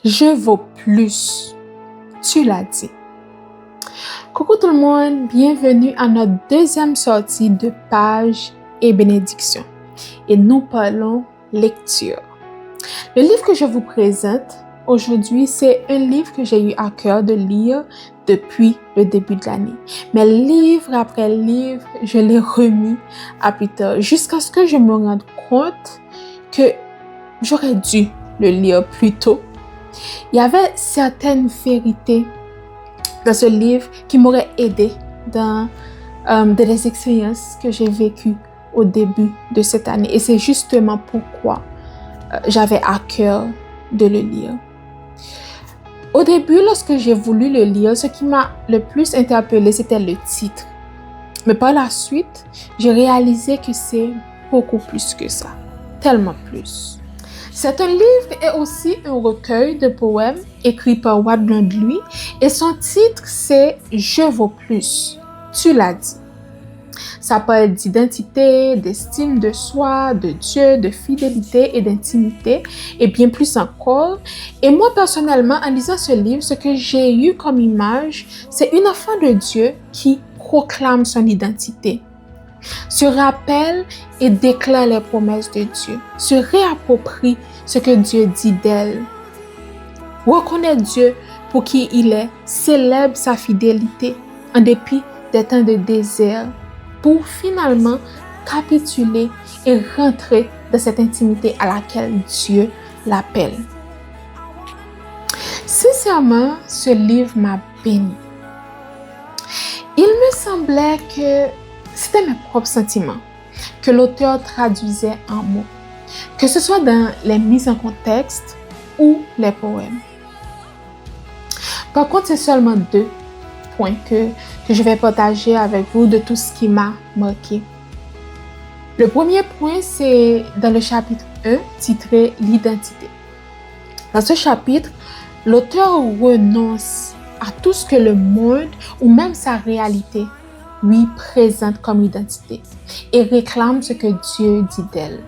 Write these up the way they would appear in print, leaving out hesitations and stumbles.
Je vaux plus. Tu l'as dit. Coucou tout le monde, bienvenue à notre deuxième sortie de Page et Bénédiction. Et nous parlons lecture. Le livre que je vous présente aujourd'hui, c'est un livre que j'ai eu à cœur de lire depuis le début de l'année. Mais livre après livre, je l'ai remis à plus tard, jusqu'à ce que je me rende compte que j'aurais dû le lire plus tôt. Il y avait certaines vérités dans ce livre qui m'auraient aidé dans des expériences que j'ai vécues au début de cette année. Et c'est justement pourquoi j'avais à cœur de le lire. Au début, lorsque j'ai voulu le lire, ce qui m'a le plus interpellée, c'était le titre. Mais par la suite, j'ai réalisé que c'est beaucoup plus que ça. Tellement plus. C'est un livre et aussi un recueil de poèmes écrit par Watt Blondley et son titre c'est « Je vaux plus ». Tu l'as dit. Ça parle d'identité, d'estime de soi, de Dieu, de fidélité et d'intimité et bien plus encore. Et moi personnellement, en lisant ce livre, ce que j'ai eu comme image, c'est une enfant de Dieu qui proclame son identité, se rappelle et déclare les promesses de Dieu, se réapproprie ce que Dieu dit d'elle, reconnaît Dieu pour qui il est, célèbre sa fidélité en dépit des temps de désert, pour finalement capituler et rentrer dans cette intimité à laquelle Dieu l'appelle. Sincèrement, ce livre m'a béni. Il me semblait que c'était mes propres sentiments que l'auteur traduisait en mots, que ce soit dans les mises en contexte ou les poèmes. Par contre, c'est seulement 2 points que je vais partager avec vous de tout ce qui m'a marqué. Le premier point, c'est dans le chapitre 1, titré « L'identité ». Dans ce chapitre, l'auteur renonce à tout ce que le monde ou même sa réalité lui présente comme identité et réclame ce que Dieu dit d'elle.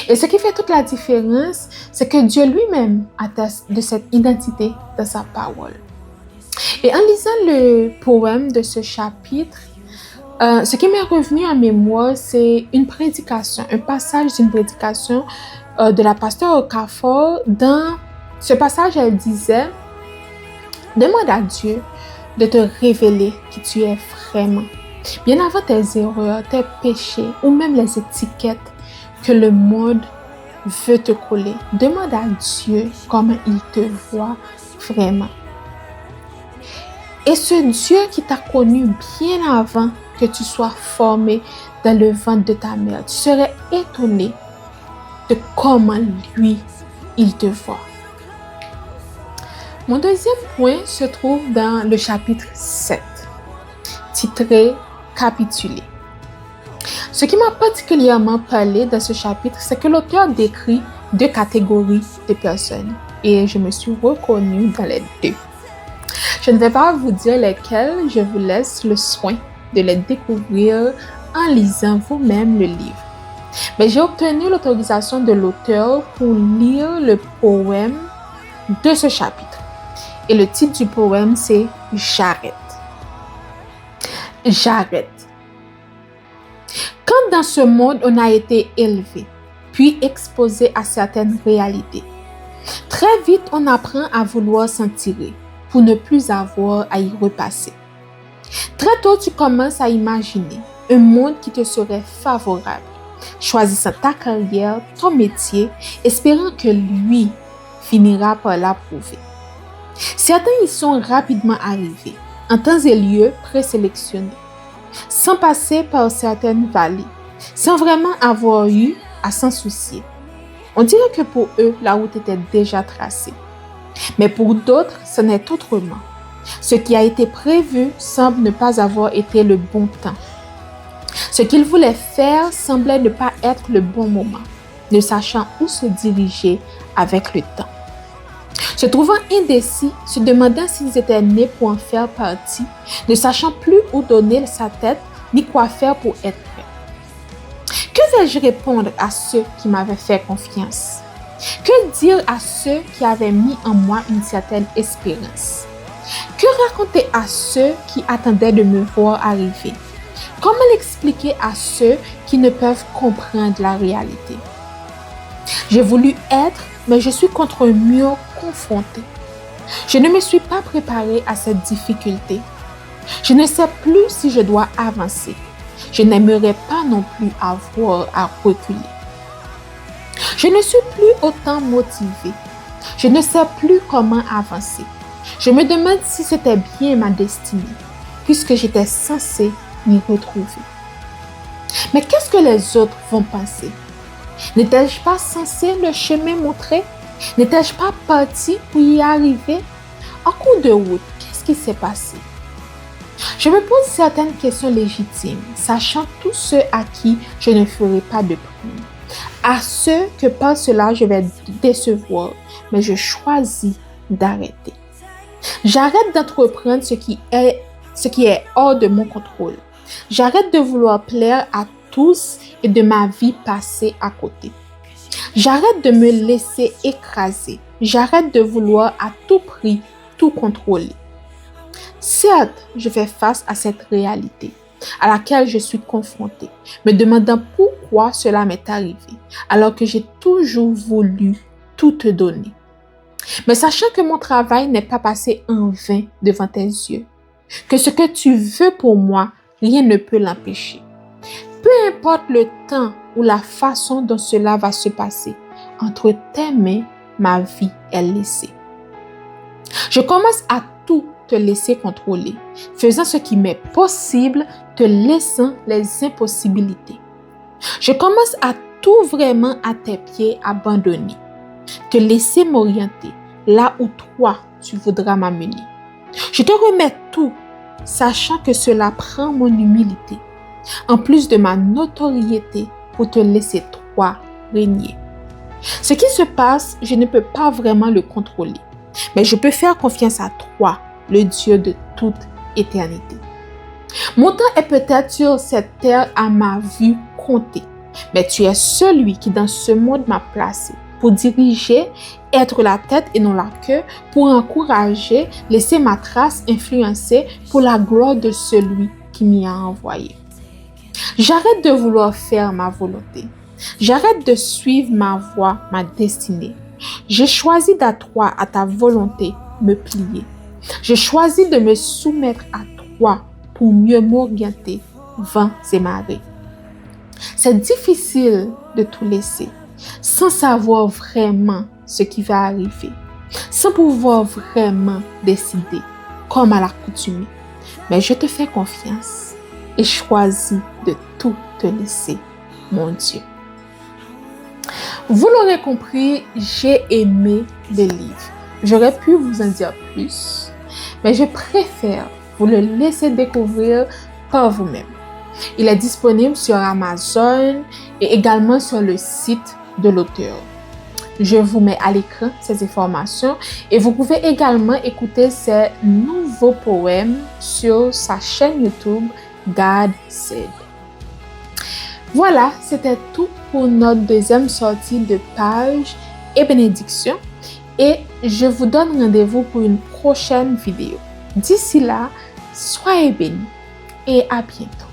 Et ce qui fait toute la différence, c'est que Dieu lui-même atteste de cette identité dans sa parole. Et en lisant le poème de ce chapitre, ce qui m'est revenu en mémoire, c'est une prédication, un passage d'une prédication de la pasteur Okafor. Dans ce passage, elle disait « Demande à Dieu de te révéler qui tu es vraiment, bien avant tes erreurs, tes péchés ou même les étiquettes que le monde veut te coller. Demande à Dieu comment il te voit vraiment. Et ce Dieu qui t'a connu bien avant que tu sois formé dans le ventre de ta mère, tu serais étonné de comment lui, il te voit. » Mon deuxième point se trouve dans le chapitre 7, titré « Capituler ». Ce qui m'a particulièrement parlé dans ce chapitre, c'est que l'auteur décrit 2 catégories de personnes et je me suis reconnue dans les 2. Je ne vais pas vous dire lesquelles, je vous laisse le soin de les découvrir en lisant vous-même le livre. Mais j'ai obtenu l'autorisation de l'auteur pour lire le poème de ce chapitre. Et le titre du poème, c'est « J'arrête ». J'arrête. Quand dans ce monde, on a été élevé, puis exposé à certaines réalités, très vite, on apprend à vouloir s'en tirer pour ne plus avoir à y repasser. Très tôt, tu commences à imaginer un monde qui te serait favorable, choisissant ta carrière, ton métier, espérant que lui finira par l'approuver. Certains y sont rapidement arrivés, en temps et lieu présélectionnés, sans passer par certaines vallées, sans vraiment avoir eu à s'en soucier. On dirait que pour eux, la route était déjà tracée. Mais pour d'autres, ce n'est autrement. Ce qui a été prévu semble ne pas avoir été le bon temps. Ce qu'ils voulaient faire semblait ne pas être le bon moment, ne sachant où se diriger avec le temps. Se trouvant indécis, se demandant s'ils étaient nés pour en faire partie, ne sachant plus où donner sa tête ni quoi faire pour être prêt. Que vais-je répondre à ceux qui m'avaient fait confiance? Que dire à ceux qui avaient mis en moi une certaine espérance? Que raconter à ceux qui attendaient de me voir arriver? Comment l'expliquer à ceux qui ne peuvent comprendre la réalité? J'ai voulu être, mais je suis contre un mur confronté. Je ne me suis pas préparée à cette difficulté. Je ne sais plus si je dois avancer. Je n'aimerais pas non plus avoir à reculer. Je ne suis plus autant motivée. Je ne sais plus comment avancer. Je me demande si c'était bien ma destinée, puisque j'étais censée m'y retrouver. Mais qu'est-ce que les autres vont penser? N'étais-je pas censée le chemin montrer? N'étais-je pas partie pour y arriver? En cours de route, qu'est-ce qui s'est passé? Je me pose certaines questions légitimes, sachant tous ceux à qui je ne ferai pas de prime. À ceux que par cela je vais décevoir, mais je choisis d'arrêter. J'arrête d'entreprendre ce qui est hors de mon contrôle. J'arrête de vouloir plaire à tous et de ma vie passer à côté. J'arrête de me laisser écraser. J'arrête de vouloir à tout prix tout contrôler. Certes, je fais face à cette réalité à laquelle je suis confrontée, me demandant pourquoi cela m'est arrivé, alors que j'ai toujours voulu tout te donner. Mais sachant que mon travail n'est pas passé en vain devant tes yeux, que ce que tu veux pour moi, rien ne peut l'empêcher. Peu importe le temps ou la façon dont cela va se passer, entre tes mains, ma vie est laissée. Je commence à tout te laisser contrôler, faisant ce qui m'est possible, te laissant les impossibilités. Je commence à tout vraiment à tes pieds abandonner, te laisser m'orienter là où toi tu voudras m'amener. Je te remets tout, sachant que cela prend mon humilité, en plus de ma notoriété pour te laisser toi régner. Ce qui se passe, je ne peux pas vraiment le contrôler, mais je peux faire confiance à toi, le Dieu de toute éternité. Mon temps est peut-être sur cette terre à ma vue compté, mais tu es celui qui dans ce monde m'a placé pour diriger, être la tête et non la queue, pour encourager, laisser ma trace influencer pour la gloire de celui qui m'y a envoyé. J'arrête de vouloir faire ma volonté. J'arrête de suivre ma voie, ma destinée. J'ai choisi à toi, à ta volonté, me plier. J'ai choisi de me soumettre à toi pour mieux m'orienter, vents et marées. C'est difficile de tout laisser, sans savoir vraiment ce qui va arriver, sans pouvoir vraiment décider, comme à l'accoutumée. Mais je te fais confiance et choisis de tout te laisser, mon Dieu. Vous l'aurez compris, j'ai aimé le livre. J'aurais pu vous en dire plus, mais je préfère vous le laisser découvrir par vous-même. Il est disponible sur Amazon et également sur le site de l'auteur. Je vous mets à l'écran ces informations et vous pouvez également écouter ces nouveaux poèmes sur sa chaîne YouTube God Said. Voilà, c'était tout pour notre deuxième sortie de Page et Bénédiction et je vous donne rendez-vous pour une prochaine vidéo. D'ici là, soyez bénis et à bientôt.